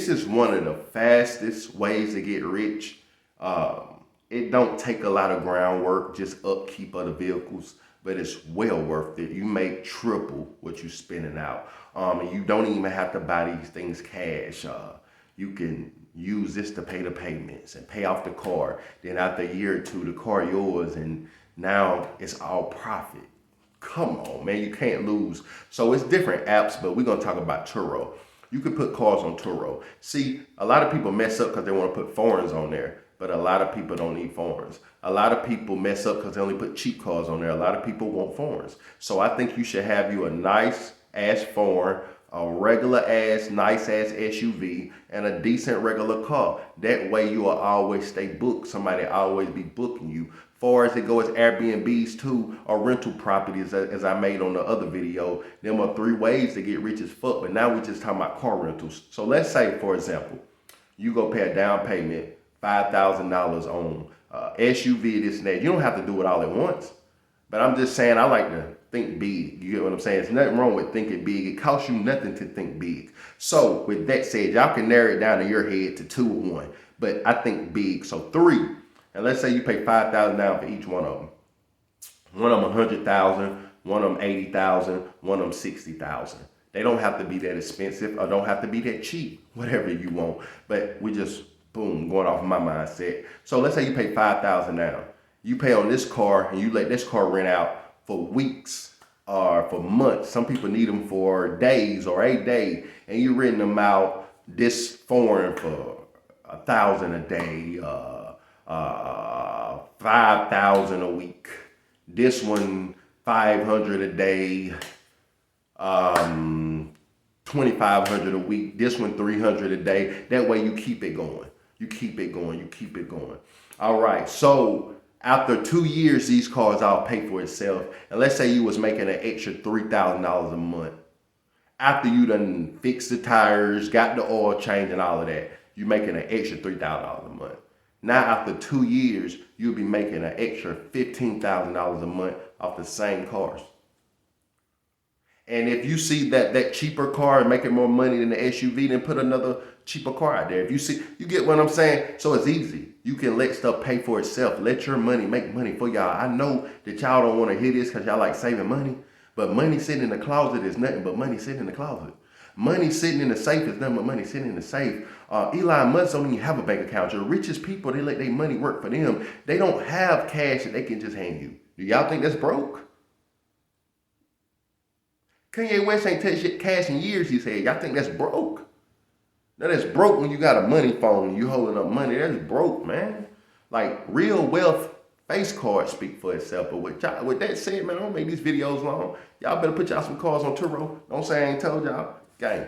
this is one of the fastest ways to get rich. It don't take a lot of groundwork, just upkeep of the vehicles, but it's well worth it. You make triple what you're spending out. And you don't even have to buy these things cash. You can use this to pay the payments and pay off the car. Then after a year or two, the car yours, and now it's all profit. Come on, man, you can't lose. So it's different apps, but we're gonna talk about Turo. You can put cars on Turo. See, a lot of people mess up because they want to put foreigns on there, but a lot of people don't need foreigns. A lot of people mess up because they only put cheap cars on there. A lot of people want foreigns. So I think you should have you a nice ass foreign, a regular ass, nice ass SUV, and a decent regular car. That way you will always stay booked. Somebody always be booking you. Far as it goes, Airbnbs too, or rental properties, as I made on the other video. Them are 3 ways to get rich as fuck, but now we're just talking about car rentals. So let's say, for example, you go pay a down payment, $5,000 on SUV, this and that. You don't have to do it all at once, but I'm just saying I like to think big. You get what I'm saying? There's nothing wrong with thinking big. It costs you nothing to think big. So with that said, y'all can narrow it down in your head to 2 or 1, but I think big. So 3. And let's say you pay $5,000 down for each one of them. One of them $100,000, one of them $80,000, one of them $60,000. They don't have to be that expensive or don't have to be that cheap, whatever you want. But we just, boom, going off of my mindset. So let's say you pay $5,000 down. You pay on this car and you let this car rent out for weeks or for months. Some people need them for days or a day, and you renting them out this foreign for $1,000 a day, 5,000 a week. This one 500 a day, 2,500 a week. This one 300 a day. That way you keep it going. You keep it going. You keep it going. All right. So after 2 years, these cars all pay for itself. And let's say you was making an extra $3,000 a month. After you done fixed the tires, got the oil change and all of that, you making an extra $3,000 a month. Now, after 2 years, you'll be making an extra $15,000 a month off the same cars. And if you see that cheaper car making more money than the SUV, then put another cheaper car out there. If you see, you get what I'm saying? So it's easy. You can let stuff pay for itself. Let your money make money for y'all. I know that y'all don't want to hear this because y'all like saving money, but money sitting in the closet is nothing but money sitting in the closet. Money sitting in the safe is nothing but money sitting in the safe. Elon Musk don't even have a bank account. The richest people, they let their money work for them. They don't have cash that they can just hand you. Do y'all think that's broke? Kanye West ain't touched cash in years, he said. Y'all think that's broke? Now that's broke when you got a money phone and you holding up money. That's broke, man. Like real wealth, face cards speak for itself. But with that said, man, I don't make these videos long. Y'all better put y'all some cars on Turo. Don't say I ain't told y'all. Gang.